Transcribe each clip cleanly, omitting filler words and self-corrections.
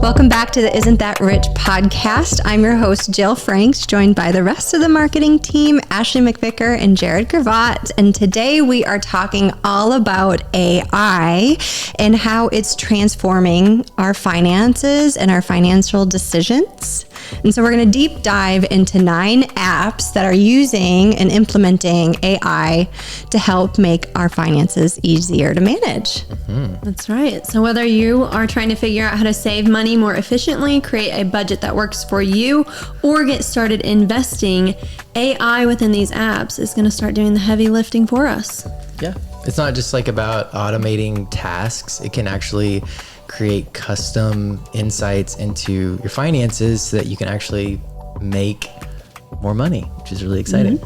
Welcome back to the Isn't That Rich podcast. I'm your host, Jill Franks, joined by the rest of the marketing team, Ashley McVicker and Jared Gravatt. And today we are talking all about AI and how it's transforming our finances and our financial decisions. And so we're going to deep dive into 9 apps that are using and implementing AI to help make our finances easier to manage. That's right. So whether you are trying to figure out how to save money more efficiently, create a budget that works for you, or get started investing, AI within these apps is going to start doing the heavy lifting for us. Yeah. It's not just like about automating tasks. It can actually create custom insights into your finances so that you can actually make more money, which is really exciting.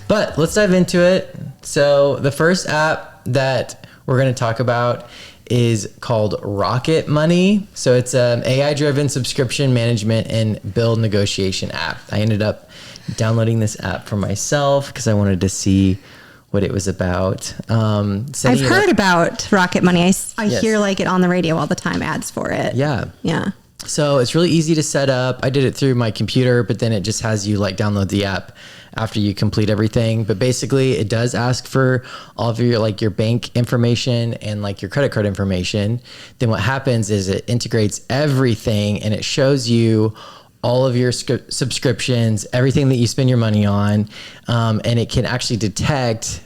But let's dive into it. So the first app that we're going to talk about is called Rocket Money. So it's an AI-driven subscription management and bill negotiation app. I ended up downloading this app for myself because I wanted to see what it was about. I've heard about Rocket Money. I Yes. hear like it on the radio all the time, ads for it. Yeah. Yeah. So it's really easy to set up. I did it through my computer, but then it just has you like download the app after you complete everything. But basically it does ask for all of your like your bank information and like your credit card information. Then what happens is it integrates everything and it shows you all of your subscriptions, everything that you spend your money on. And it can actually detect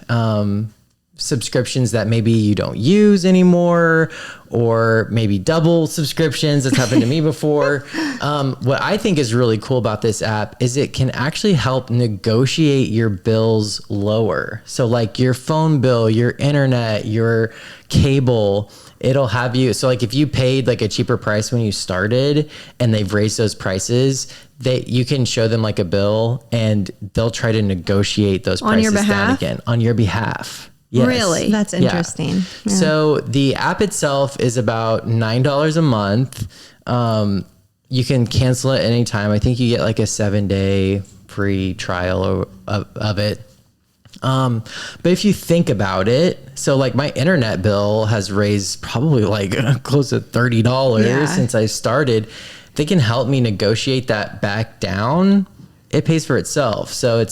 subscriptions that maybe you don't use anymore, or maybe double subscriptions. That's happened to me before. What I think is really cool about this app is it can actually help negotiate your bills lower. So like your phone bill, your internet, your cable, it'll have you. So like if you paid like a cheaper price when you started and they've raised those prices, you can show them like a bill and they'll try to negotiate those prices down again on your behalf. Yes. Really? That's interesting. Yeah. So the app itself is about $9 a month. You can cancel it anytime. I think you get like a 7-day free trial of it. But if you think about it, so like my internet bill has raised probably like close to $30 since I started. They can help me negotiate that back down. It pays for itself. So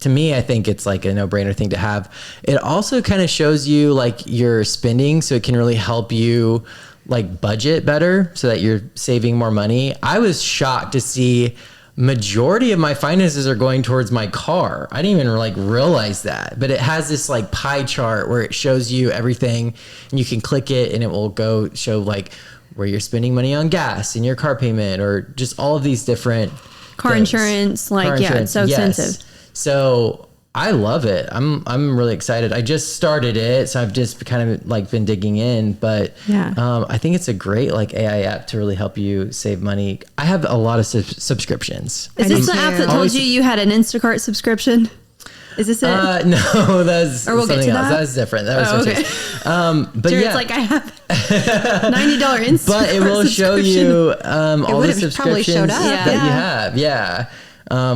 to me, I think it's like a no-brainer thing to have. It also kind of shows you like your spending, so it can really help you like budget better so that you're saving more money. I was shocked to see majority of my finances are going towards my car. I didn't even like realize that, but it has this like pie chart where it shows you everything and you can click it and it will go show like where you're spending money on gas and your car payment or just all of these different Car things. insurance, like, yeah, it's so expensive. So I love it. I'm really excited. I just started it, so I've just kind of like been digging in, but I think it's a great like AI app to really help you save money. I have a lot of subscriptions. Is this the app that told you had an Instacart subscription? Is this it? No, that's something else. That's different. That was okay. But Jared's like, I have $90 Instacart but it will show you all the probably showed subscriptions up. that you have. Yeah.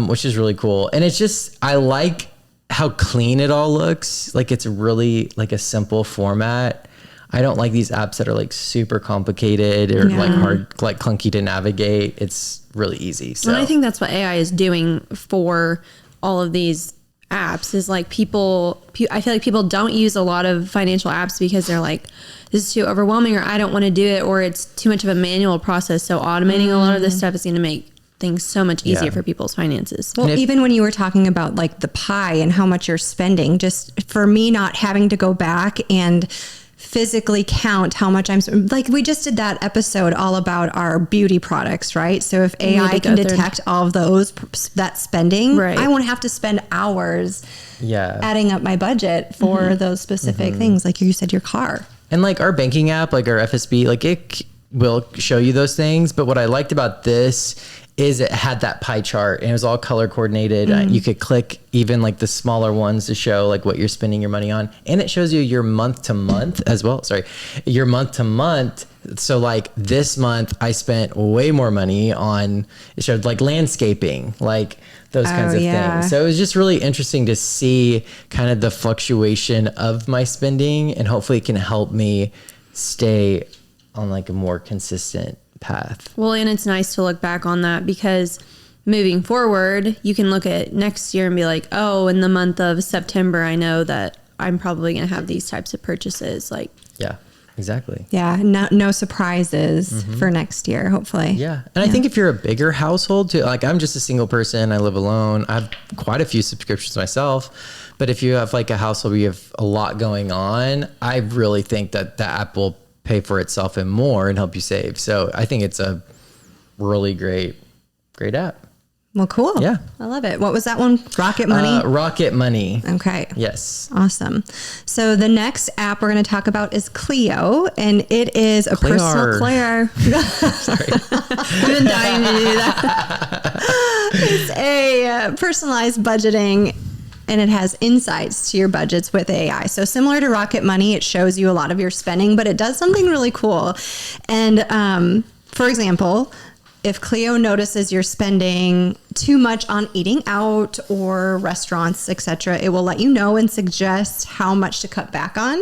Which is really cool. And it's just, I like how clean it all looks. Like it's really like a simple format. I don't like these apps that are like super complicated or like hard, like clunky to navigate. It's really easy. So and I think that's what AI is doing for all of these apps is like I feel like people don't use a lot of financial apps because they're like, this is too overwhelming, or I don't want to do it, or it's too much of a manual process. So automating a lot of this stuff is going to make things so much easier for people's finances. Well, even when you were talking about like the pie and how much you're spending, just for me not having to go back and physically count how much I'm like, we just did that episode all about our beauty products, right? So if AI can detect all of that spending, I won't have to spend hours adding up my budget for those specific things. Like you said, your car. And like our banking app, like our FSB, like it will show you those things. But what I liked about this is it had that pie chart and it was all color coordinated. You could click even like the smaller ones to show like what you're spending your money on. And it shows you your month to month as well. Your month to month. So like this month I spent way more money on, it showed like landscaping, like those kinds of things. So it was just really interesting to see kind of the fluctuation of my spending, and hopefully it can help me stay on like a more consistent path. Well, and it's nice to look back on that because moving forward, you can look at next year and be like, oh, in the month of September, I know that I'm probably going to have these types of purchases. Like, Yeah, exactly. Yeah, no surprises for next year, hopefully. Yeah. And I think if you're a bigger household too, like I'm just a single person, I live alone. I have quite a few subscriptions myself. But if you have like a household where you have a lot going on, I really think that the app will pay for itself and more and help you save. So I think it's a really great app. Well, cool. Yeah. I love it. What was that one? Rocket Money? Rocket Money. Okay. Yes. Awesome. So the next app we're going to talk about is Cleo, and it is a personal Cleo. Sorry. I've been dying to do that. It's a personalized budgeting, and it has insights to your budgets with AI. So similar to Rocket Money, it shows you a lot of your spending, but it does something really cool. And for example, if Cleo notices you're spending too much on eating out or restaurants, etc., it will let you know and suggest how much to cut back on.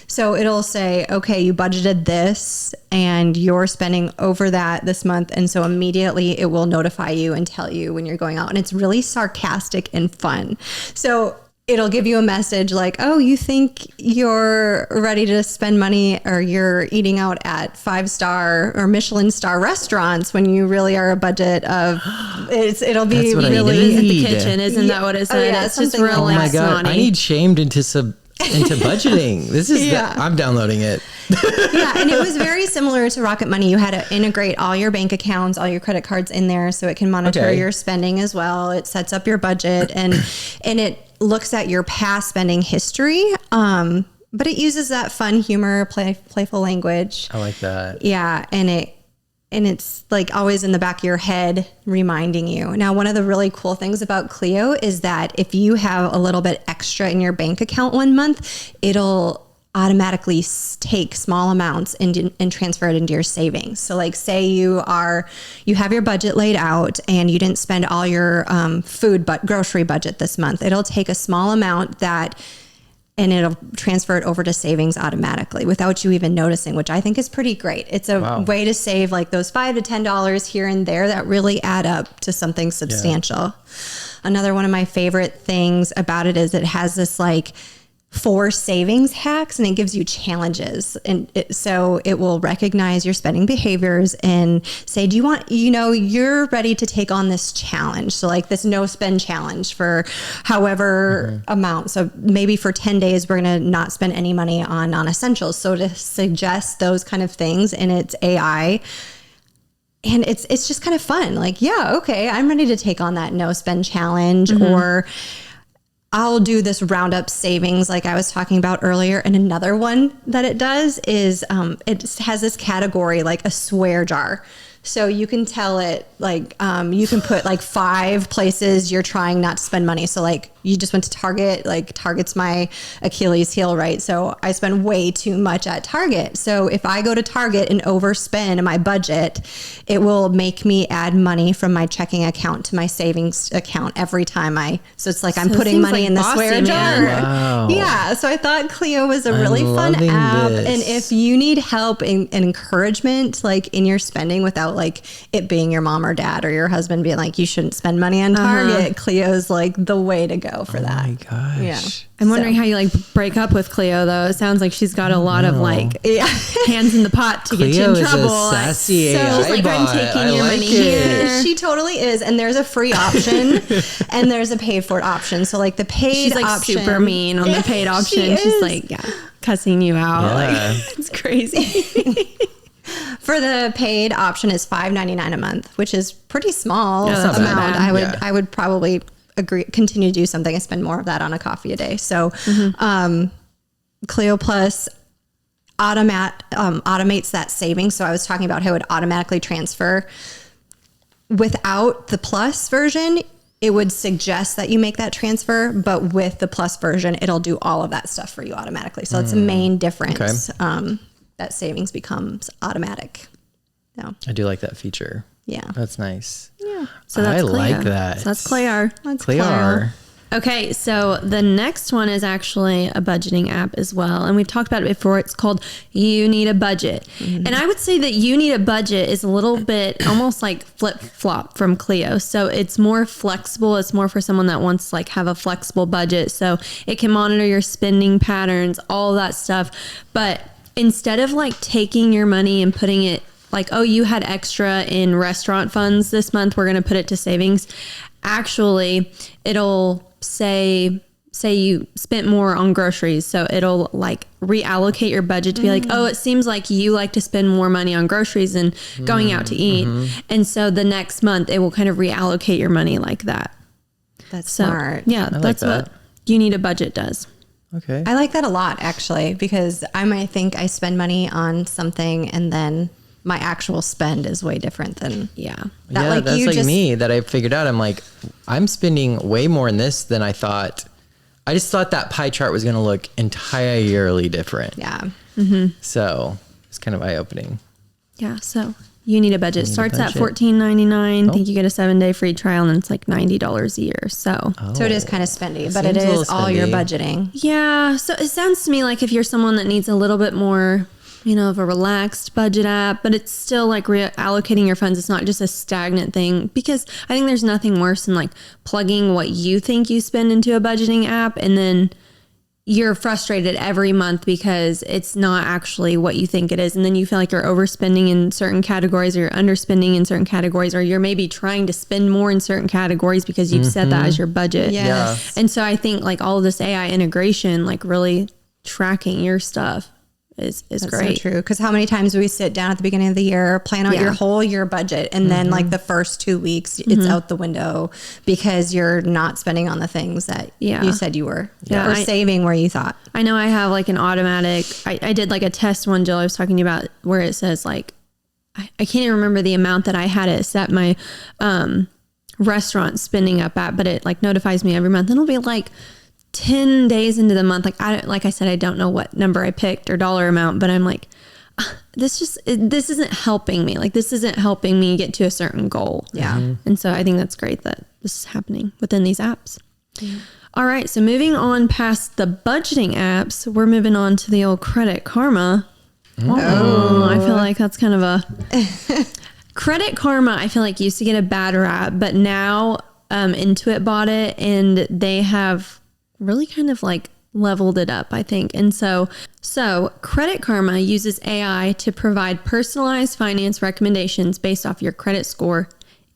So it'll say, okay, you budgeted this and you're spending over that this month. And so immediately it will notify you and tell you when you're going out. And it's really sarcastic and fun. So it'll give you a message like, oh, you think you're ready to spend money or you're eating out at 5-star or Michelin star restaurants when you really are a budget of it'll be That's what I really need. Visit the kitchen. Isn't that what it said? yeah, it's just something real like Oh my God. snotty. I need shamed into budgeting. This is, I'm downloading it. yeah, and it was very similar to Rocket Money. You had to integrate all your bank accounts, all your credit cards in there so it can monitor your spending as well. It sets up your budget and it looks at your past spending history. But it uses that fun humor, playful language. I like that. Yeah, and it's like always in the back of your head reminding you. Now, one of the really cool things about Cleo is that if you have a little bit extra in your bank account one month, it'll automatically take small amounts and transfer it into your savings. So like say you have your budget laid out and you didn't spend all your grocery budget this month. It'll take a small amount and it'll transfer it over to savings automatically without you even noticing, which I think is pretty great. It's a way to save like those $5 to $10 here and there that really add up to something substantial. Yeah. Another one of my favorite things about it is it has this like 4 savings hacks and it gives you challenges. And so it will recognize your spending behaviors and say, do you want, you're ready to take on this challenge. So like this no spend challenge for however amount. So maybe for 10 days, we're going to not spend any money on non-essentials. So to suggest those kind of things in its AI, and it's just kind of fun. Like, yeah, okay, I'm ready to take on that no spend challenge or I'll do this roundup savings like I was talking about earlier. And another one that it does is it has this category like a swear jar. So you can tell it like you can put like 5 places you're trying not to spend money. So like you just went to Target, like Target's my Achilles heel, right? So I spend way too much at Target. So if I go to Target and overspend my budget, it will make me add money from my checking account to my savings account every time so it's like I'm putting money like in the swear jar. Wow. Yeah. So I thought Cleo was a really fun loving app. this. And if you need help and encouragement, like in your spending without like it being your mom or dad or your husband being like, you shouldn't spend money on Target, Cleo's like the way to go for that. Oh my gosh. Yeah. I'm wondering how you like break up with Cleo though. It sounds like she's got a lot of like hands in the pot to get you in Cleo is trouble. a sassy AI she's like, I'm bot. taking I your like money it. here. She totally is. And there's a free option and there's a paid for it option. So like the paid She's like option, super mean on the paid option. She's is. like cussing you out. Yeah. Like it's crazy. For the paid option is $5.99 a month, which is pretty small Yeah, that's not amount. bad. I would probably continue to do something and spend more of that on a coffee a day. So, Cleo Plus automates that savings. So I was talking about how it would automatically transfer. Without the Plus version, it would suggest that you make that transfer, but with the Plus version, it'll do all of that stuff for you automatically. So it's the main difference. Okay. That savings becomes automatic. No. I do like that feature. Yeah. That's nice. Yeah. So that's I Cleo. like that. So that's Cleo. That's Cleo. Okay, so the next one is actually a budgeting app as well. And we've talked about it before. It's called You Need a Budget. And I would say that You Need a Budget is a little bit almost like flip-flop from Cleo. So it's more flexible. It's more for someone that wants to like have a flexible budget. So it can monitor your spending patterns, all that stuff. But instead of like taking your money and putting it like, oh, you had extra in restaurant funds this month, we're going to put it to savings. Actually, it'll say you spent more on groceries. So it'll like reallocate your budget to be like, oh, it seems like you like to spend more money on groceries than going out to eat. And so the next month it will kind of reallocate your money like that. That's smart. Yeah, that's what You Need a Budget does. Okay. I like that a lot, actually, because I might think I spend money on something and then my actual spend is way different than Yeah. That's like me that I figured out. I'm like, I'm spending way more in this than I thought. I just thought that pie chart was going to look entirely different. Yeah. So it's kind of eye-opening. Yeah. So You Need a Budget starts at Budget. $14.99. I think you get a 7-day free trial and it's like $90 a year. So So it is kind of spendy, but it Seems a is little all your spendy. budgeting. yeah. So it sounds to me like if you're someone that needs a little bit more, of a relaxed budget app, but it's still like reallocating your funds. It's not just a stagnant thing, because I think there's nothing worse than like plugging what you think you spend into a budgeting app and then you're frustrated every month because it's not actually what you think it is. And then you feel like you're overspending in certain categories or you're underspending in certain categories, or you're maybe trying to spend more in certain categories because you've set that as your budget. Yes. And so I think like all of this AI integration, like really tracking your stuff is That's great. so true. Because how many times we sit down at the beginning of the year, plan out your whole year budget, and then like the first 2 weeks, it's out the window because you're not spending on the things that you said you were, or saving where you thought. I know I have like an automatic, I did like a test one, Jill, I was talking to you about, where it says like, I can't even remember the amount that I had it set my restaurant spending up at, but it like notifies me every month, and it'll be like 10 days into the month. Like I said, I don't know what number I picked or dollar amount, but I'm like, this isn't helping me. Like this isn't helping me get to a certain goal. Yeah. And so I think that's great that this is happening within these apps. All right. So moving on past the budgeting apps, we're moving on to the old Credit Karma. Oh, I feel like that's kind of a Credit Karma. I feel like used to get a bad rap, but now Intuit bought it and they have really kind of like leveled it up, I think. And so Credit Karma uses AI to provide personalized finance recommendations based off your credit score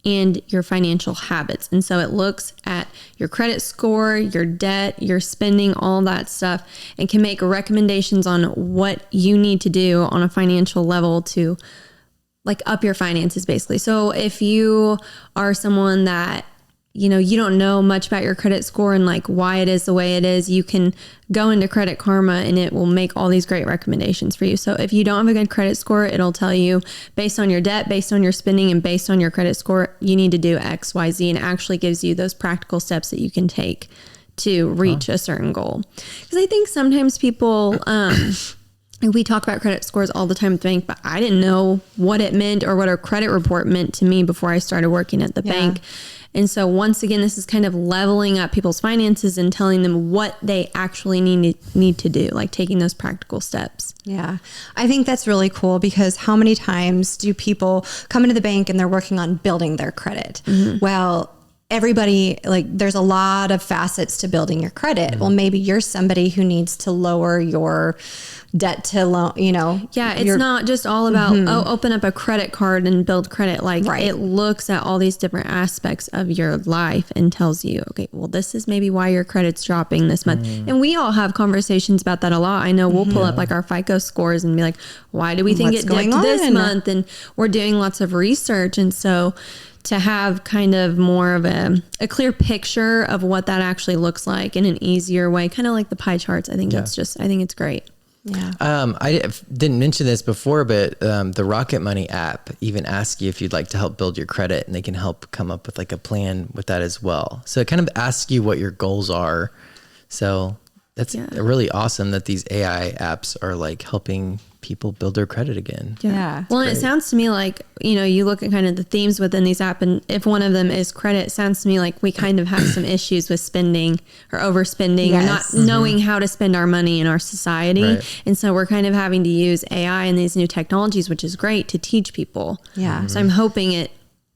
and your financial habits. And so it looks at your credit score, your debt, your spending, all that stuff, and can make recommendations on what you need to do on a financial level to like up your finances, basically. So if you are someone that you don't know much about your credit score and like why it is the way it is, you can go into Credit Karma and it will make all these great recommendations for you. So if you don't have a good credit score, it'll tell you based on your debt, based on your spending, and based on your credit score, you need to do X, Y, Z, and actually gives you those practical steps that you can take to reach a certain goal. Because I think sometimes people, we talk about credit scores all the time at the bank, but I didn't know what it meant or what a credit report meant to me before I started working at the bank. And so once again, this is kind of leveling up people's finances and telling them what they actually need to do, like taking those practical steps. Yeah. I think that's really cool, because how many times do people come into the bank and they're working on building their credit? Well, everybody, like there's a lot of facets to building your credit. Well, maybe you're somebody who needs to lower your debt to loan, Yeah, it's not just all about, open up a credit card and build credit. Like it looks at all these different aspects of your life and tells you, okay, well, this is maybe why your credit's dropping this month. And we all have conversations about that a lot. I know we'll pull up like our FICO scores and be like, why do we think it dipped this month? And we're doing lots of research. And so to have kind of more of a clear picture of what that actually looks like in an easier way, kind of like the pie charts, I think I think it's great. Yeah. I didn't mention this before, but the Rocket Money app even asks you if you'd like to help build your credit, and they can help come up with like a plan with that as well. So it kind of asks you what your goals are. So that's really awesome that these AI apps are like helping people build their credit again. Yeah. Well, and it sounds to me like, you look at kind of the themes within these apps, and if one of them is credit, it sounds to me like we kind of have some issues with spending or overspending or not knowing how to spend our money in our society. Right. And so we're kind of having to use AI and these new technologies, which is great, to teach people. Yeah. So I'm hoping it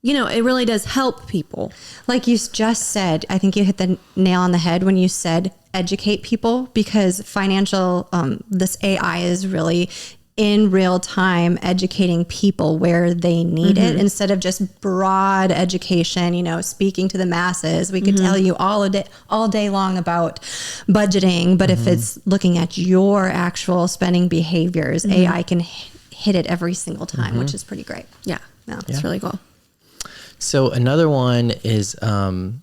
really does help people. Like you just said, I think you hit the nail on the head when you said educate people, because financial, this AI is really in real time educating people where they need it, instead of just broad education, speaking to the masses. We could tell you all day long about budgeting, but if it's looking at your actual spending behaviors, AI can hit it every single time, which is pretty great. Yeah. It's really cool. So another one is an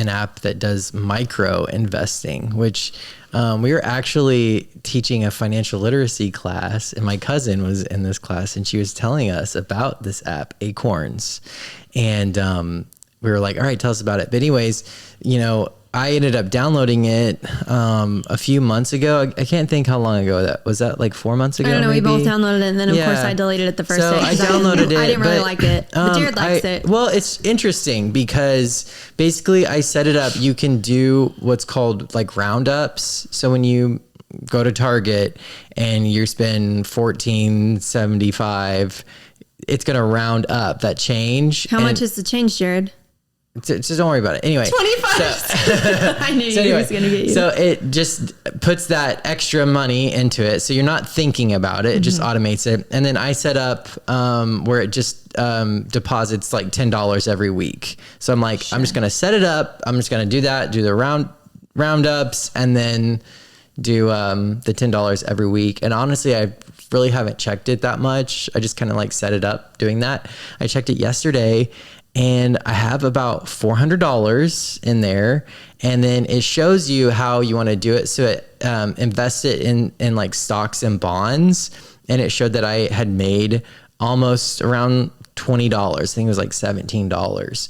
app that does micro investing, which we were actually teaching a financial literacy class, and my cousin was in this class, and she was telling us about this app, Acorns. And we were like, all right, tell us about it. But anyways, I ended up downloading it a few months ago. I can't think how long ago that was. That like 4 months ago? I don't know. Maybe? We both downloaded it, and then of course I deleted it the first day. I downloaded it. I didn't really like it. But Jared likes it. Well, it's interesting because basically I set it up. You can do what's called like roundups. So when you go to Target and you spend $14.75, it's going to round up that change. How much is the change, Jared? Just don't worry about it. Anyway, 25. I knew he was going to get you. So it just puts that extra money into it. So you're not thinking about it. It just automates it. And then I set up where it just deposits like $10 every week. So I'm like, I'm just going to set it up. I'm just going to do that, do the roundups, and then do the $10 every week. And honestly, I really haven't checked it that much. I just kind of like set it up doing that. I checked it yesterday, and I have about $400 in there, and then it shows you how you want to do it. So it invests it in like stocks and bonds, and it showed that I had made almost around $20. I think it was like $17.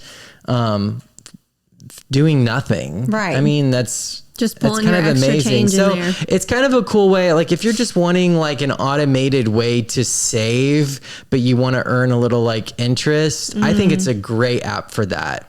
Doing nothing. Right. I mean, that's just pulling kind your of extra amazing. change So in there. it's kind of a cool way. Like if you're just wanting like an automated way to save, but you want to earn a little like interest, I think it's a great app for that.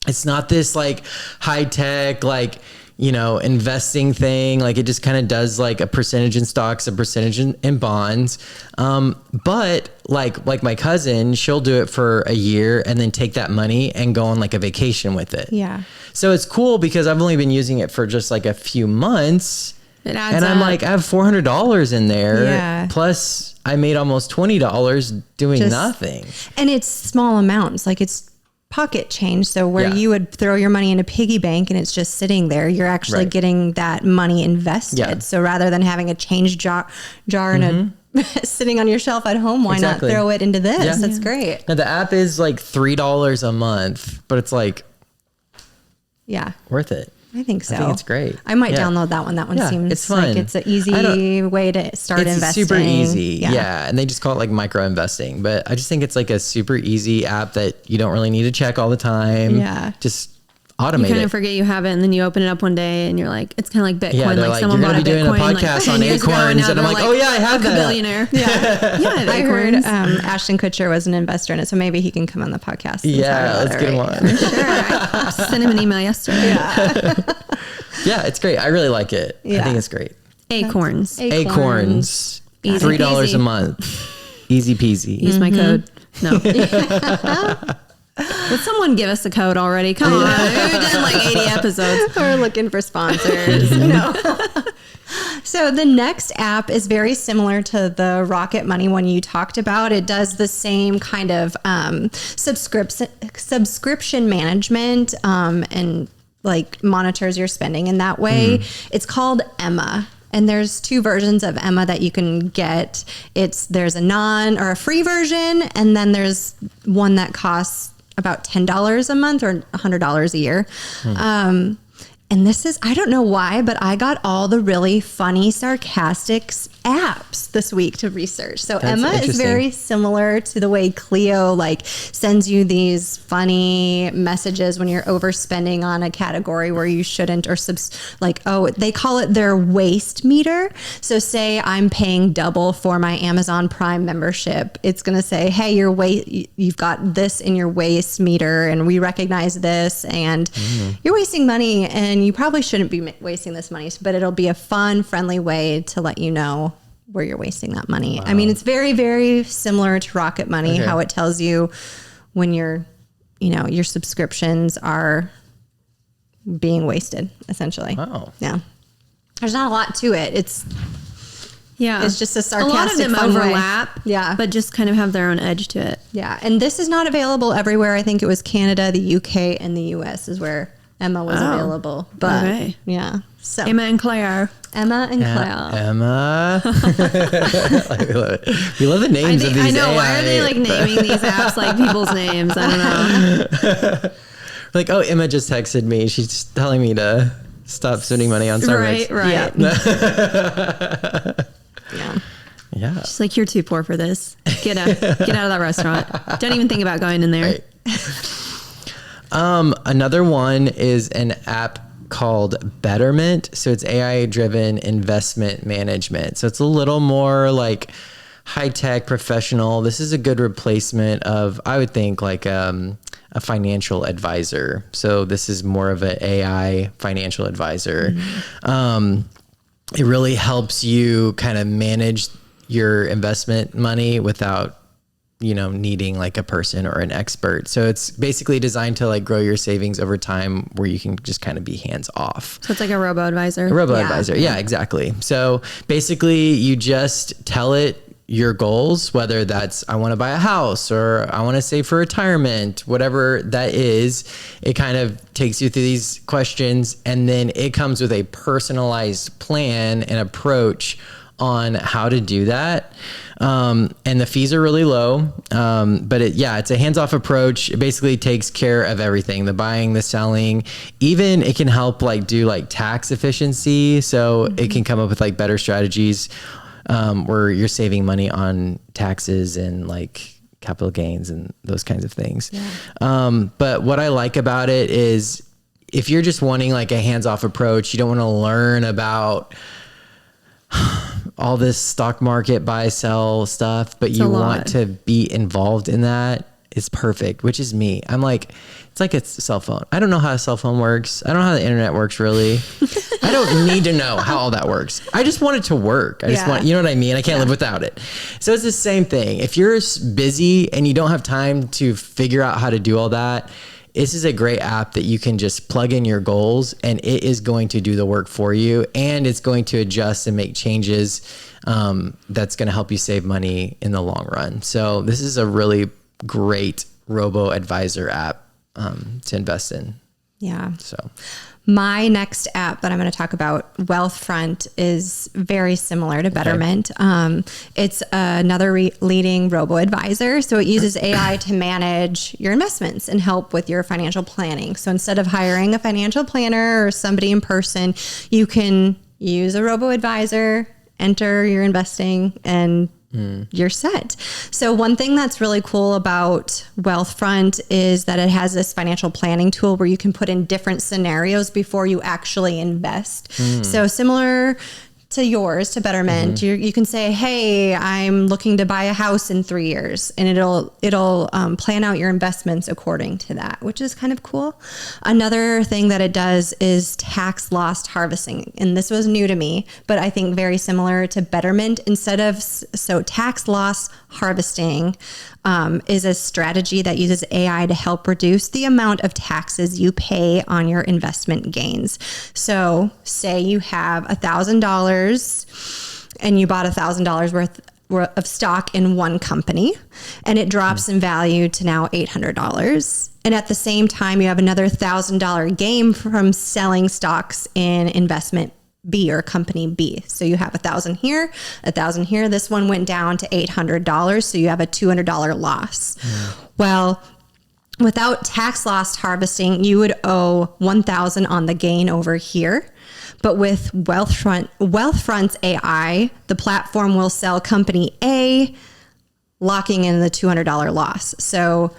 It's not this like high tech, like, investing thing. Like it just kind of does like a percentage in stocks, a percentage in bonds. But like my cousin, she'll do it for a year and then take that money and go on like a vacation with it. Yeah. So it's cool because I've only been using it for just like a few months. It adds and I'm up. like, I have $400 in there. Yeah. Plus I made almost $20 doing nothing. And it's small amounts. Like it's pocket change. So where you would throw your money in a piggy bank and it's just sitting there, you're actually getting that money invested. Yeah. So rather than having a change jar and sitting on your shelf at home, why not throw it into this? Yeah. That's great. Now the app is like $3 a month, but it's like, worth it. I think so. I think it's great. I might download that one. That one seems like it's an easy way to start investing. It's super easy. Yeah. And they just call it like micro investing. But I just think it's like a super easy app that you don't really need to check all the time. Yeah. Just automate you kind of forget you have it, and then you open it up one day and you're like, it's kind of like Bitcoin. Yeah, they're like someone you're going to be doing a Bitcoin, podcast like on Acorns. And I'm like, oh yeah, I have that. Billionaire. Yeah. I heard Ashton Kutcher was an investor in it, so maybe he can come on the podcast. Yeah, let's get him on. Sure. I sent him an email yesterday. Yeah, it's great. I really like it. I think it's great. Acorns. $3 a month. Easy peasy. Use my code. No. Would someone give us a code already? Come on. We've done like 80 episodes. We're looking for sponsors. No. So the next app is very similar to the Rocket Money one you talked about. It does the same kind of subscription management and like monitors your spending in that way. It's called Emma. And there's two versions of Emma that you can get. There's a free version, and then there's one that costs about $10 a month or $100 a year. And this is, I don't know why, but I got all the really funny, sarcastic apps this week to research. So That's Emma is interesting. very similar to the way Cleo like sends you these funny messages when you're overspending on a category where you shouldn't, or they call it their waste meter. So say I'm paying double for my Amazon Prime membership. It's going to say, hey, you've got this in your waste meter and we recognize this and you're wasting money and you probably shouldn't be wasting this money, but it'll be a fun, friendly way to let you know where you're wasting that money. Wow. I mean, it's very, very similar to Rocket Money, how it tells you when your subscriptions are being wasted, essentially. Wow. Yeah. There's not a lot to it. It's just a sarcastic, a lot of them fun overlap, way. Yeah, but just kind of have their own edge to it. Yeah, and this is not available everywhere. I think it was Canada, the UK, and the US is where Emma was available. But yeah, so Emma and Cleo. Emma. We love it. We love the names of these. I know. AI, why are they like naming these apps like people's names? I don't know. Like, oh, Emma just texted me. She's telling me to stop spending money on Starbucks. Right. Yeah. Yeah. She's like, you're too poor for this. Get out of that restaurant. Don't even think about going in there. Right. Another one is an app called Betterment. So it's AI driven investment management. So it's a little more like high tech, professional. This is a good replacement of, I would think, like a financial advisor. So this is more of an AI financial advisor. It really helps you kind of manage your investment money without, needing like a person or an expert. So it's basically designed to like grow your savings over time where you can just kind of be hands off. So it's like a robo-advisor. Advisor. Yeah, exactly. So basically you just tell it your goals, whether that's I want to buy a house or I want to save for retirement, whatever that is. It kind of takes you through these questions and then it comes with a personalized plan and approach on how to do that. And the fees are really low. But it's a hands-off approach. It basically takes care of everything, the buying, the selling, even it can help like do like tax efficiency. So it can come up with like better strategies, where you're saving money on taxes and like capital gains and those kinds of things. Yeah. But what I like about it is if you're just wanting like a hands-off approach, you don't want to learn about all this stock market buy sell stuff, but you want to be involved in that, it's perfect, which is me. I'm like, it's like a cell phone. I don't know how a cell phone works. I don't know how the internet works really. I don't need to know how all that works. I just want it to work. I just want, you know what I mean? I can't live without it. So it's the same thing. If you're busy and you don't have time to figure out how to do all that, this is a great app that you can just plug in your goals and it is going to do the work for you and it's going to adjust and make changes. That's going to help you save money in the long run. So this is a really great robo advisor app to invest in. Yeah. So my next app that I'm going to talk about, Wealthfront, is very similar to Betterment. It's another leading robo advisor. So it uses AI to manage your investments and help with your financial planning. So instead of hiring a financial planner or somebody in person, you can use a robo advisor, enter your investing, and you're set. So one thing that's really cool about Wealthfront is that it has this financial planning tool where you can put in different scenarios before you actually invest. So similar to yours, to Betterment, you can say, hey, I'm looking to buy a house in 3 years, and it'll plan out your investments according to that, which is kind of cool. Another thing that it does is tax loss harvesting. And this was new to me, but I think very similar to Betterment. So tax loss harvesting is a strategy that uses AI to help reduce the amount of taxes you pay on your investment gains. So say you have $1,000 and you bought $1,000 worth of stock in one company and it drops in value to now $800. And at the same time, you have another $1,000 gain from selling stocks in investment B or company B. So you have 1,000 here, 1,000 here. This one went down to $800. So you have a $200 loss. Well, without tax loss harvesting, you would owe $1,000 on the gain over here. But with Wealthfront's AI, the platform will sell company A, locking in the $200 loss. So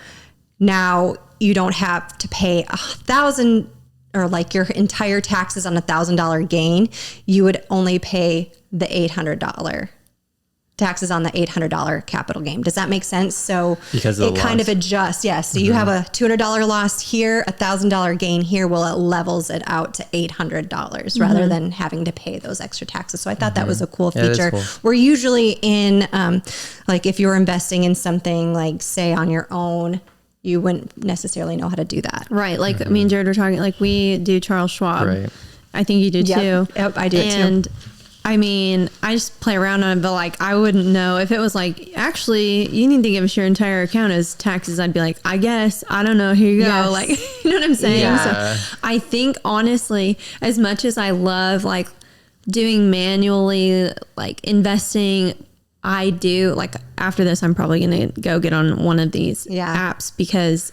now you don't have to pay $1,000 or like your entire taxes on $1,000 gain. You would only pay the $800 taxes on the $800 capital gain. Does that make sense? So because of it kind of adjusts. Yes. So you have a $200 loss here, $1,000 gain here. Well, it levels it out to $800 rather than having to pay those extra taxes. So I thought that was a cool feature. Cool. We're usually in, like if you're investing in something like say on your own, you wouldn't necessarily know how to do that. Right. Like me and Jared were talking, like we do Charles Schwab. Right. I think you do too. Yep, I do and too. I mean, I just play around on it, but like, I wouldn't know if it was like, actually, you need to give us your entire account as taxes. I'd be like, I guess, I don't know. Here you go. Yes. Like, you know what I'm saying? Yeah. So I think honestly, as much as I love like doing manually, like investing, I do like after this, I'm probably going to go get on one of these apps because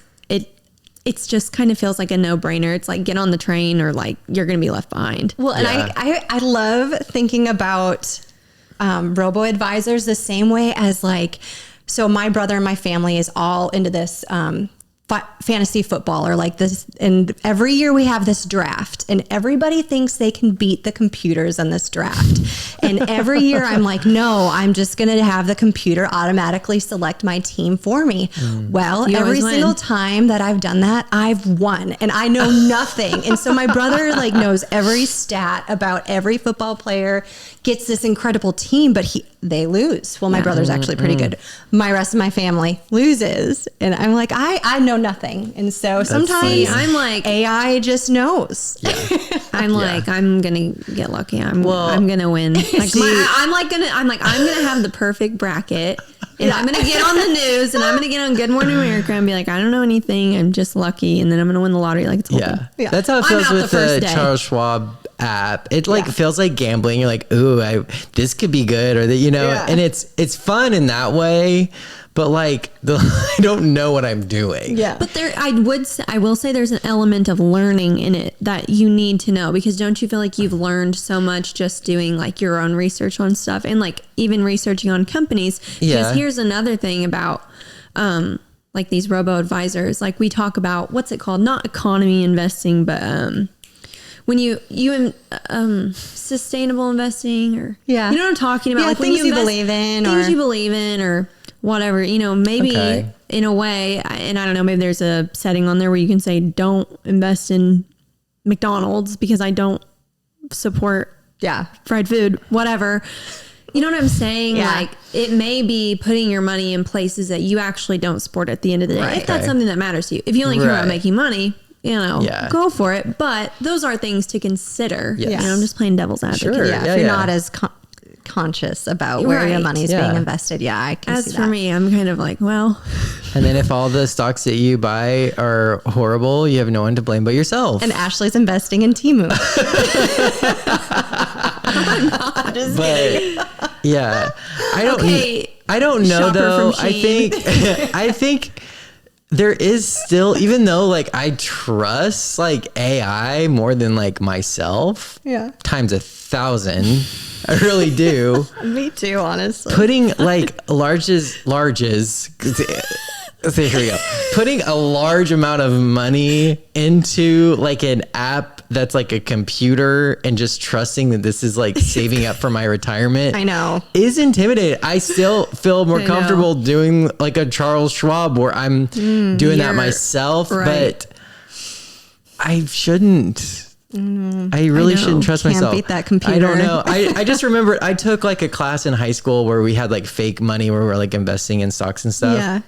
it's just kind of feels like a no-brainer. It's like get on the train or like you're going to be left behind. Well, and I love thinking about robo advisors the same way as like, so my brother and my family is all into this fantasy football or like this. And every year we have this draft and everybody thinks they can beat the computers on this draft. And every year I'm like, no, I'm just going to have the computer automatically select my team for me. Well, every single time that I've done that, I've won and I know nothing. And so my brother like knows every stat about every football player, gets this incredible team, but they lose. Well, my brother's actually pretty good. My rest of my family loses. And I'm like, I know nothing. And so sometimes I'm like, AI just knows. Yeah. I'm like, I'm going to get lucky. I'm going to win. Like I'm going to have the perfect bracket and I'm going to get on the news and I'm going to get on Good Morning America and be like, I don't know anything. I'm just lucky. And then I'm going to win the lottery. Like it's open. Yeah. That's how it feels with the Charles Schwab app. It like feels like gambling. You're like, ooh, this could be good, or that, you know, and it's fun in that way. But like, I don't know what I'm doing. Yeah. But I will say there's an element of learning in it that you need to know, because don't you feel like you've learned so much just doing like your own research on stuff and like even researching on companies? Because here's another thing about, like these robo advisors, like we talk about, what's it called? Not economy investing, but, when you sustainable investing, or you know what I'm talking about, like things when you believe in, things you believe in, or whatever, you know, maybe in a way, and I don't know, maybe there's a setting on there where you can say don't invest in McDonald's because I don't support fried food, whatever. You know what I'm saying? Like it may be putting your money in places that you actually don't support at the end of the day. If that's something that matters to you. If you only care about making money, you know, go for it. But those are things to consider. You know, I'm just playing devil's advocate. Sure. If you're not as conscious about where your money is being invested. Yeah, I can see that. As for me, I'm kind of like, well. And then if all the stocks that you buy are horrible, you have no one to blame but yourself. And Ashley's investing in Temu. I'm not just kidding. Yeah. I don't know though. I think there is still, even though like I trust like AI more than like myself, times 1,000, I really do. Me too, honestly. Putting like larges. So here we go. Putting a large amount of money into like an app that's like a computer and just trusting that this is like saving up for my retirement. I know. Is intimidating. I still feel more comfortable doing like a Charles Schwab where I'm doing that myself, but I shouldn't. I really shouldn't trust myself. Beat that computer. I don't know. I just remember I took like a class in high school where we had like fake money where we were like investing in stocks and stuff. Yeah.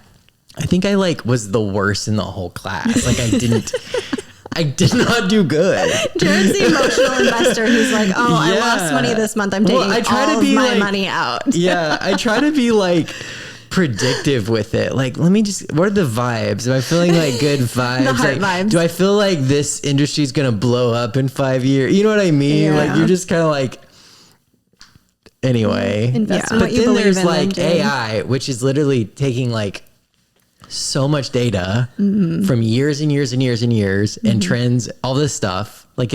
I think I like was the worst in the whole class. Like I did not do good. Jared's the emotional investor who's like, I lost money this month. I'm taking all of my money out. Yeah. I try to be like predictive with it. Like, let me just, what are the vibes? Am I feeling like good vibes? The heart vibes. Do I feel like this industry is going to blow up in 5 years? You know what I mean? Like you're just kind of like, anyway. Invest in but what you then believe there's in, like AI, which is literally taking like so much data from years and years and years and years and trends, all this stuff. Like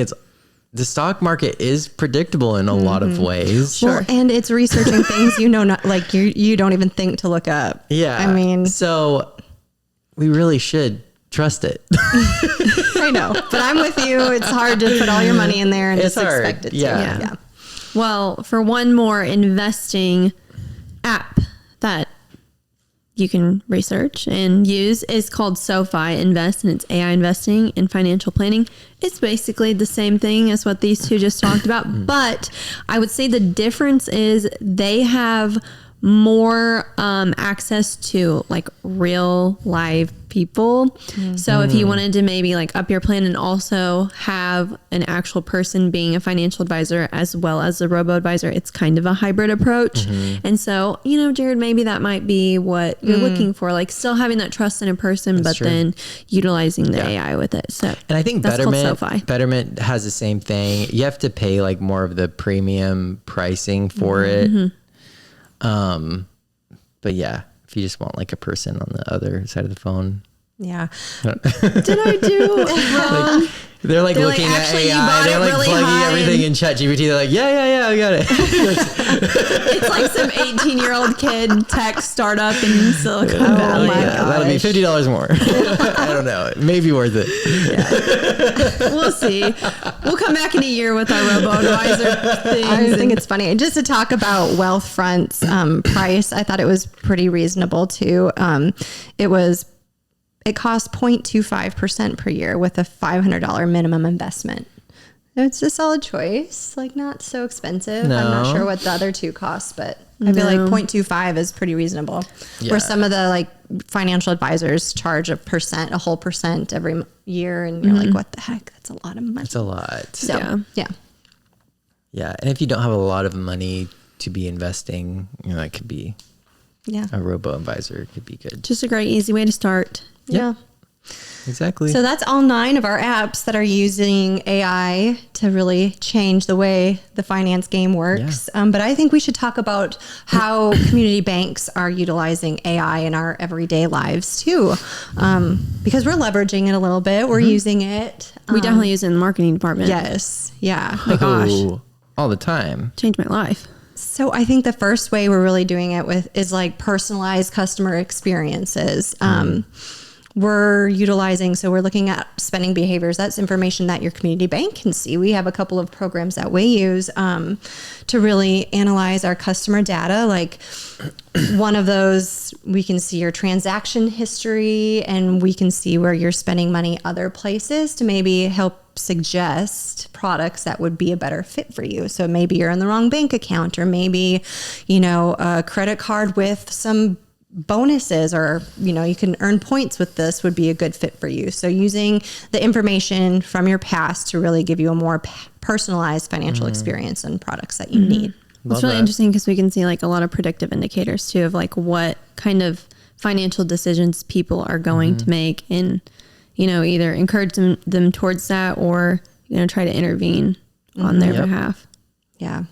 the stock market is predictable in a lot of ways. Well, and it's researching things not like you don't even think to look up. Yeah. I mean, so we really should trust it. I know, but I'm with you. It's hard to put all your money in there and It's just hard. expect it to. Yeah. Well, for one more investing app that you can research and use is called SoFi Invest, and it's AI investing in financial planning. It's basically the same thing as what these two just talked about, but I would say the difference is they have more access to like real live people. So if you wanted to maybe like up your plan and also have an actual person being a financial advisor as well as a robo advisor, it's kind of a hybrid approach. And so, Jared, maybe that might be what you're looking for, like still having that trust in a person, but then utilizing the AI with it. So, and I think that's called SoFi. Betterment has the same thing. You have to pay like more of the premium pricing for it. But yeah, if you just want like a person on the other side of the phone. Yeah. Did I do wrong? They're like looking at actually, you AI. bought They're it like really plugging high everything in ChatGPT. They're like, yeah, I got it. It's like some 18-year-old kid tech startup in Silicon Valley. That'll be $50 more. I don't know. It may be worth it. We'll see. We'll come back in a year with our robo-advisor things. I think it's funny. Just to talk about Wealthfront's price, I thought it was pretty reasonable too. It costs 0.25% per year with a $500 minimum investment. It's a solid choice, like not so expensive. I'm not sure what the other two cost, but I feel like 0.25 is pretty reasonable. Yeah. Where some of the like financial advisors charge a whole percent every year, and you're like, what the heck? That's a lot of money. It's a lot. So yeah. And if you don't have a lot of money to be investing, that could be a robo advisor could be good. Just a great, easy way to start. Yeah. Exactly. So that's all 9 of our apps that are using AI to really change the way the finance game works. But I think we should talk about how community banks are utilizing AI in our everyday lives too. Because we're leveraging it a little bit. We're using it. We definitely use it in the marketing department. Yes. Yeah. Oh my gosh. All the time. Changed my life. So I think the first way we're really doing it with is like personalized customer experiences. We're looking at spending behaviors. That's information that your community bank can see. We have a couple of programs that we use to really analyze our customer data. Like one of those, we can see your transaction history and we can see where you're spending money other places to maybe help suggest products that would be a better fit for you. So maybe you're in the wrong bank account, or maybe, a credit card with some bonuses, or you can earn points with this would be a good fit for you. So using the information from your past to really give you a more personalized financial experience and products that you need. It's really interesting because we can see like a lot of predictive indicators too of like what kind of financial decisions people are going to make, and either encourage them towards that or try to intervene on their behalf. Yeah.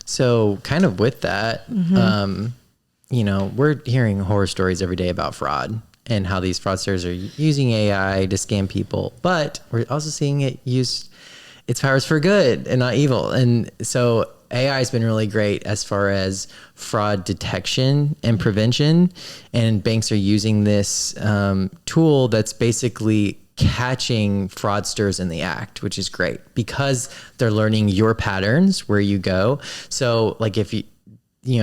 So kind of with that, we're hearing horror stories every day about fraud and how these fraudsters are using AI to scam people, but we're also seeing it use its powers for good and not evil. And so AI has been really great as far as fraud detection and prevention. And banks are using this tool that's basically catching fraudsters in the act, which is great because they're learning your patterns, where you go. So like if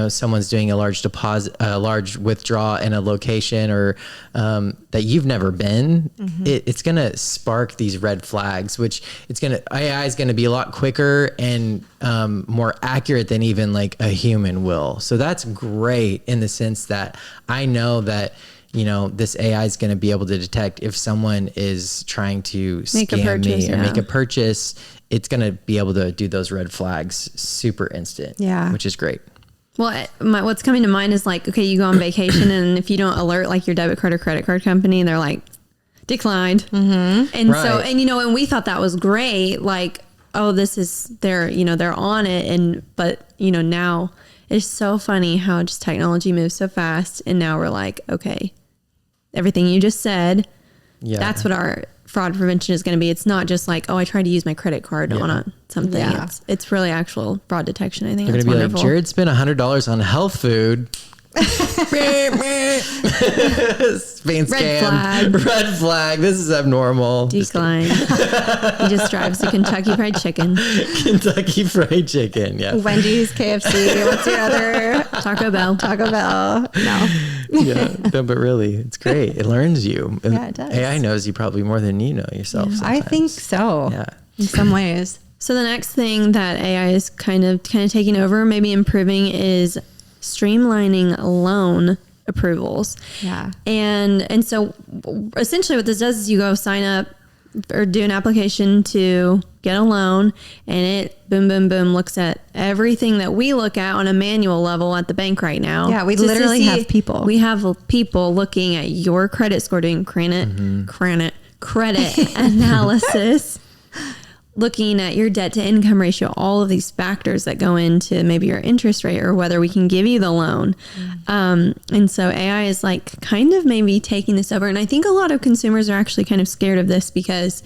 someone's doing a large deposit, a large withdrawal in a location or that you've never been, it's going to spark these red flags, which AI is going to be a lot quicker and more accurate than even like a human will. So that's great in the sense that I know that, this AI is going to be able to detect if someone is trying to scam me or make a purchase. It's going to be able to do those red flags super instant, which is great. Well, what's coming to mind is like, okay, you go on vacation and if you don't alert like your debit card or credit card company, they're like declined. And so, and we thought that was great. Like, oh, they're on it. But now it's so funny how just technology moves so fast. And now we're like, okay, everything you just said, that's what our fraud prevention is going to be. It's not just like, oh, I tried to use my credit card on something. Yeah. It's really actual fraud detection. I think They're that's going to be wonderful. like, Jared spent $100 on health food. Spain scam. Red flag. This is abnormal. Decline. He just drives to Kentucky Fried Chicken. Kentucky Fried Chicken. Yeah. Wendy's, KFC. What's your other? Taco Bell. Taco Bell. No. Yeah. No, but really, it's great. It learns you. And Yeah, it does. AI knows you probably more than you know yourself. I sometimes. think so. Yeah. In some ways. So the next thing that AI is kind of taking over, maybe improving, is streamlining loan approvals. Yeah. And so essentially what this does is you go sign up or do an application to get a loan, and it boom, boom, boom looks at everything that we look at on a manual level at the bank right now. Yeah, we Just to literally see- have people. We have people looking at your credit score, doing credit analysis, looking at your debt to income ratio, all of these factors that go into maybe your interest rate or whether we can give you the loan. And so AI is like kind of maybe taking this over. And I think a lot of consumers are actually kind of scared of this because,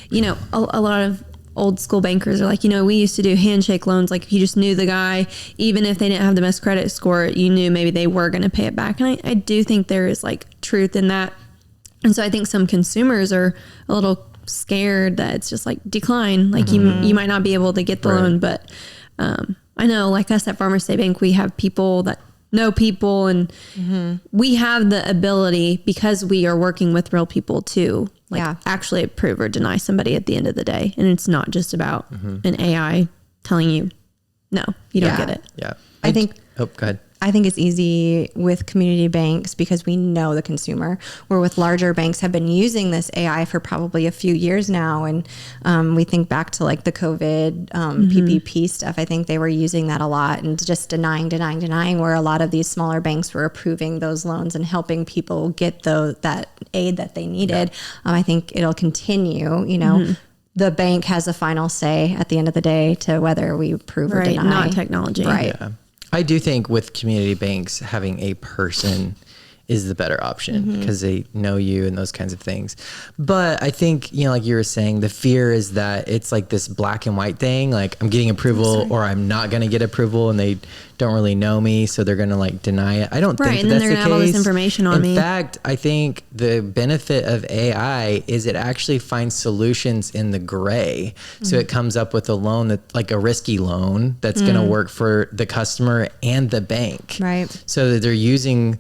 you know, a lot of old school bankers are like, you know, we used to do handshake loans. Like if you just knew the guy, even if they didn't have the best credit score, you knew maybe they were going to pay it back. And I do think there is like truth in that. And so I think some consumers are a little scared that it's just like decline, like you might not be able to get the loan. But I know, like us at Farmers State Bank, we have people that know people, and we have the ability, because we are working with real people, to actually approve or deny somebody at the end of the day. And it's not just about an AI telling you, no, you don't get it. Yeah. I think. Oh, go ahead. I think it's easy with community banks because we know the consumer, where with larger banks have been using this AI for probably a few years now. And we think back to like the COVID PPP stuff. I think they were using that a lot and just denying, where a lot of these smaller banks were approving those loans and helping people get that aid that they needed. I think it'll continue, you know. The bank has a final say at the end of the day to whether we approve or deny. Not technology. Right. Yeah. I do think with community banks, having a person is the better option because they know you and those kinds of things. But I think, you know, like you were saying, the fear is that it's like this black and white thing. Like I'm getting approval or I'm not going to get approval, and they don't really know me, so they're going to like deny it. I don't think and then that's they're the gonna have all this case. information on me. In fact, I think the benefit of AI is it actually finds solutions in the gray. So it comes up with a loan that, like a risky loan, that's going to work for the customer and the bank. Right. So that they're using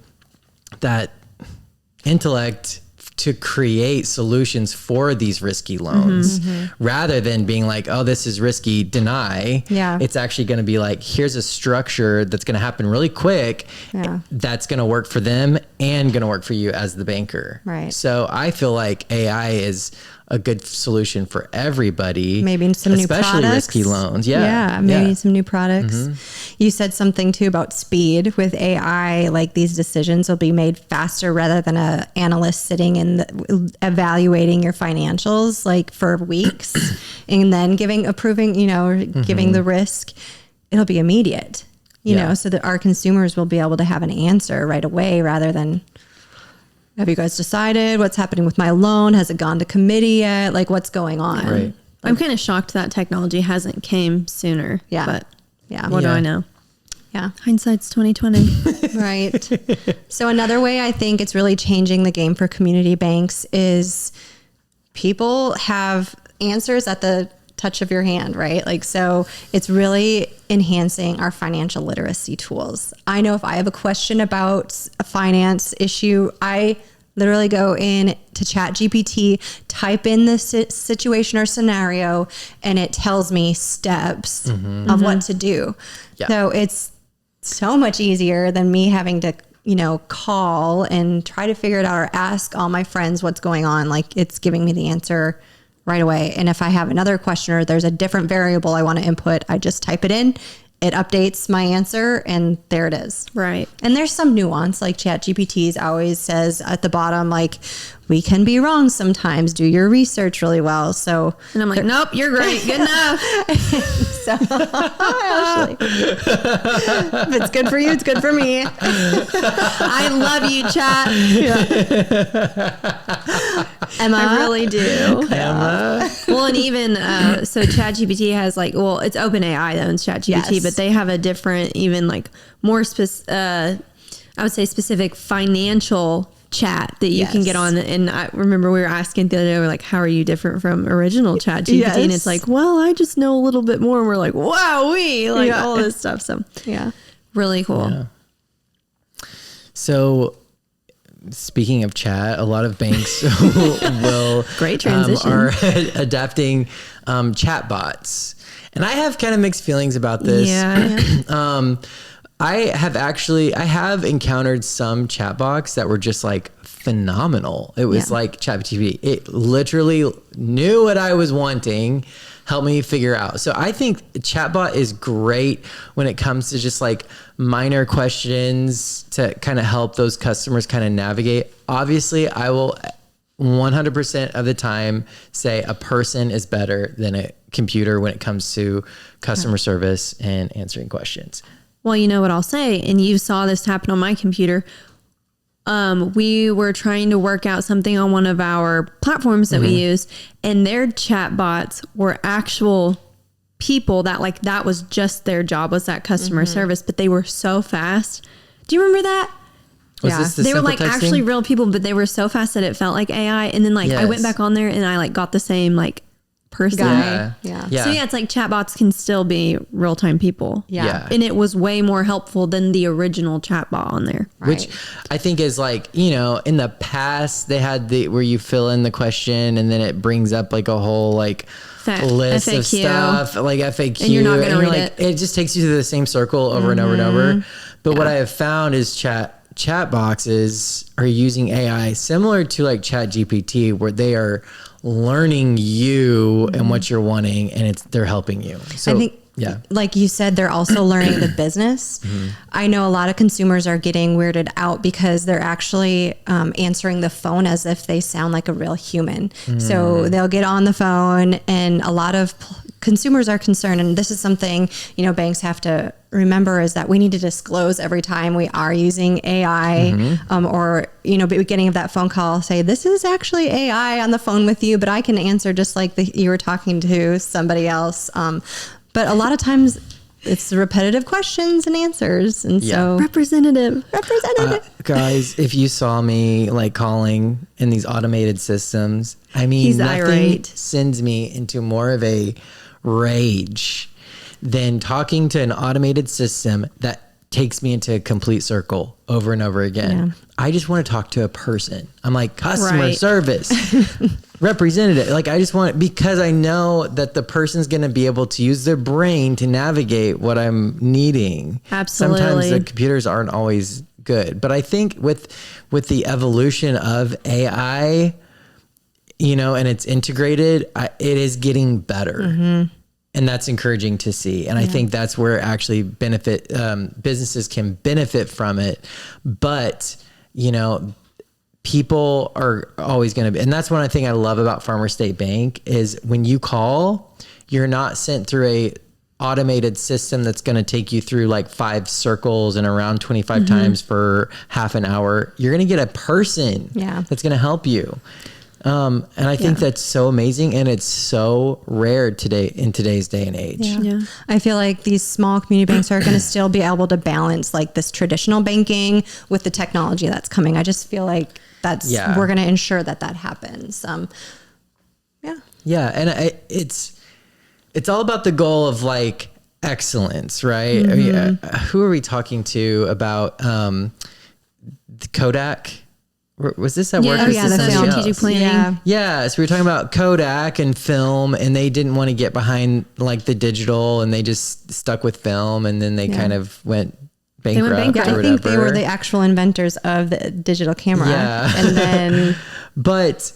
that intellect to create solutions for these risky loans rather than being like, oh, this is risky, deny. Yeah. It's actually going to be like, here's a structure that's going to happen really quick. Yeah. That's going to work for them and going to work for you as the banker. Right. So I feel like AI is a good solution for everybody. Maybe some new products. Especially risky loans. Yeah. Maybe some new products. You said something too about speed with AI. Like these decisions will be made faster rather than a analyst sitting and evaluating your financials like for weeks and then approving, you know, or giving the risk. It'll be immediate, you know, so that our consumers will be able to have an answer right away rather than, have you guys decided what's happening with my loan? Has it gone to committee yet? Like what's going on? Right. I'm kind of shocked that technology hasn't came sooner. Yeah. But Yeah. what do I know? Yeah. Hindsight's 2020. Right. So another way I think it's really changing the game for community banks is people have answers at the touch of your hand, right? Like, so it's really enhancing our financial literacy tools. I know if I have a question about a finance issue, I literally go in to ChatGPT, type in the situation or scenario, and it tells me steps of what to do. Yeah. So it's so much easier than me having to, you know, call and try to figure it out or ask all my friends what's going on. Like it's giving me the answer right away. And if I have another question or there's a different variable I want to input, I just type it in, it updates my answer, and there it is. Right. And there's some nuance, like ChatGPT always says at the bottom, like, we can be wrong sometimes. Do your research really well. So, And I'm like, nope, you're great. Good enough. so Ashley, if it's good for you, it's good for me. I love you, chat. Emma, I really do. Emma. Well, and even so ChatGPT has like, well, it's OpenAI though, and ChatGPT, Yes. but they have a different, even like more I would say specific financial chat that you can Yes. get on. And I remember we were asking the other day, we're like, how are you different from original ChatGPT? Yes. And it's like, well, I just know a little bit more. And we're like, wow, like Yeah. all this stuff. So yeah. really cool. Yeah. So, speaking of chat, a lot of banks will Great transition. are adapting chat bots, and I have kind of mixed feelings about this. Yeah. I have encountered some chat bots that were just like phenomenal. It was Yeah. like ChatGPT. It literally knew what I was wanting, helped me figure out. So I think chatbot is great when it comes to just like minor questions to kind of help those customers kind of navigate. Obviously, I will 100% of the time say a person is better than a computer when it comes to customer service and answering questions. Well, you know what I'll say, and you saw this happen on my computer. We were trying to work out something on one of our platforms that we use, and their chat bots were actual people that was just their job, was that customer service, but they were so fast. Do you remember that? Was Yeah. this the They were simple like texting? actually real people, but they were so fast that it felt like AI. And then I went Yes. back on there and I like got the same like person. Guy. Yeah. Yeah. So yeah, it's like chatbots can still be real-time people. Yeah. And it was way more helpful than the original chatbot on there. Which Right. I think is like, you know, in the past they had where you fill in the question and then it brings up like a whole like list of FAQ. stuff, like FAQ. And you're not gonna read like, it. it just takes you to the same circle over and over and over. But what I have found is chat boxes are using AI similar to like ChatGPT, where they are learning you and what you're wanting, and they're helping you. So I think, yeah. like you said, they're also learning the business. I know a lot of consumers are getting weirded out because they're actually answering the phone as if they sound like a real human. So they'll get on the phone, and a lot of consumers are concerned. And this is something, you know, banks have to remember, is that we need to disclose every time we are using AI, or, you know, beginning of that phone call, say, this is actually AI on the phone with you, but I can answer just like you were talking to somebody else. But a lot of times it's repetitive questions and answers. And so Representative. Guys, if you saw me like calling in these automated systems, I mean, He's nothing irate. sends me into more of a rage than talking to an automated system that takes me into a complete circle over and over again. Yeah. I just want to talk to a person. I'm like, customer Right. service representative. Like, I just want, because I know that the person's going to be able to use their brain to navigate what I'm needing. Absolutely. Sometimes the computers aren't always good, but I think with the evolution of AI, you know, and it's integrated, it is getting better. And that's encouraging to see. And I think that's where actually businesses can benefit from it. But, you know, people are always going to be, and that's one thing I love about Farmer State Bank is when you call, you're not sent through a automated system that's going to take you through like 5 circles and around 25 times for half an hour. You're going to get a person that's going to help you. And I think that's so amazing, and it's so rare today in today's day and age. Yeah. I feel like these small community banks are going to still be able to balance like this traditional banking with the technology that's coming. I just feel like we're going to ensure that happens. Yeah, and it's all about the goal of like excellence, right? I mean, who are we talking to about the Kodak? Was this at work? Yeah, Or is yeah, this the somebody strategic else? planning. Yeah, so we were talking about Kodak and film, and they didn't want to get behind like the digital, and they just stuck with film, and then they kind of went bankrupt. bankrupt. Yeah, or I think they whatever. were the actual inventors of the digital camera. Yeah. And then But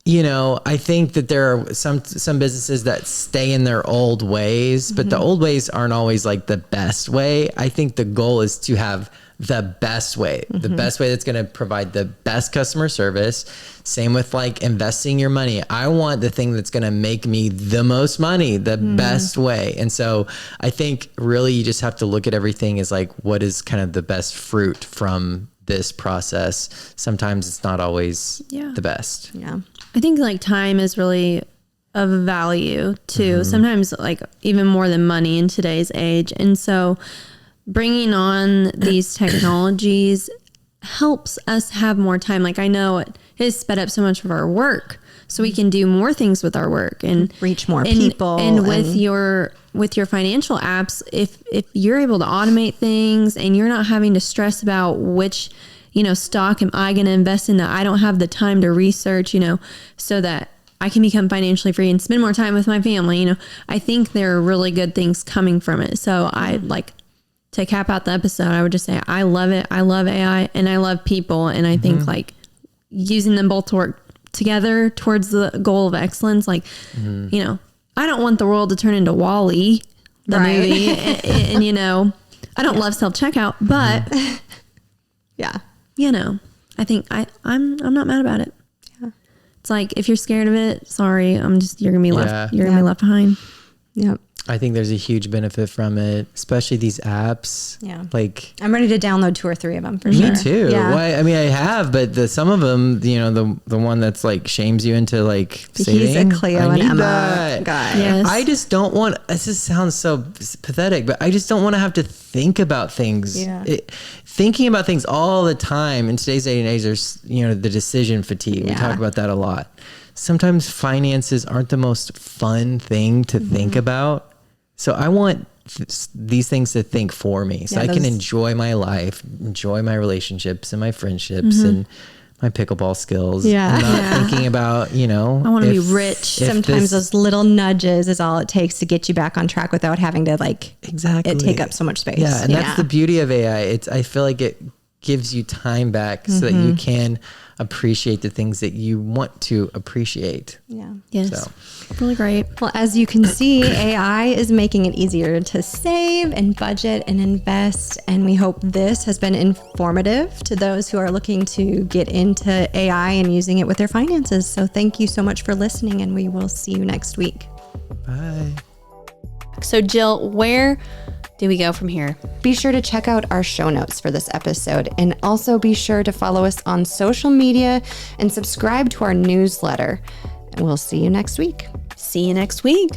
you know, I think that there are some businesses that stay in their old ways, but the old ways aren't always like the best way. I think the goal is to have the best way, the best way that's going to provide the best customer service. Same with like investing your money. I want the thing that's going to make me the most money, the best way. And so I think really you just have to look at everything as like, what is kind of the best fruit from this process? Sometimes it's not always the best. Yeah. I think like time is really of value too. Sometimes like even more than money in today's age. And so bringing on these technologies helps us have more time. Like I know it has sped up so much of our work, so we can do more things with our work and reach more people. And with your financial apps, if you're able to automate things and you're not having to stress about which, you know, stock am I going to invest in that I don't have the time to research, you know, so that I can become financially free and spend more time with my family. You know, I think there are really good things coming from it. So I like to cap out the episode, I would just say, I love it. I love AI and I love people. And I think like using them both to work together towards the goal of excellence. Like, you know, I don't want the world to turn into WALL-E, the movie. And, you know, I don't love self-checkout, but you know, I think I'm not mad about it. Yeah. It's like, if you're scared of it, sorry, you're going to be left, you're going to be left behind. Yep. I think there's a huge benefit from it, especially these apps. Yeah. Like, I'm ready to download 2 or 3 of them for sure. Me too. Yeah. Well, I mean, I have, but some of them, you know, the one that's like shames you into like saving. He's a Cleo and Emma guy. Yes. I just don't want, this just sounds so pathetic, but I just don't want to have to think about things. Yeah. Thinking about things all the time in today's day and age, there's, you know, the decision fatigue. We talk about that a lot. Sometimes finances aren't the most fun thing to think about. So I want these things to think for me, so I can enjoy my life, enjoy my relationships and my friendships and my pickleball skills. Yeah. I'm not thinking about, you know, I want to be rich. Sometimes those little nudges is all it takes to get you back on track without having to like it take up so much space. Yeah. And that's the beauty of AI. I feel like it gives you time back so that you can appreciate the things that you want to appreciate. Yeah. Yes. So. Really great. Well, as you can see, AI is making it easier to save and budget and invest. And we hope this has been informative to those who are looking to get into AI and using it with their finances. So thank you so much for listening, and we will see you next week. Bye. So Jill, where do we go from here? Be sure to check out our show notes for this episode, and also be sure to follow us on social media and subscribe to our newsletter. And we'll see you next week. See you next week.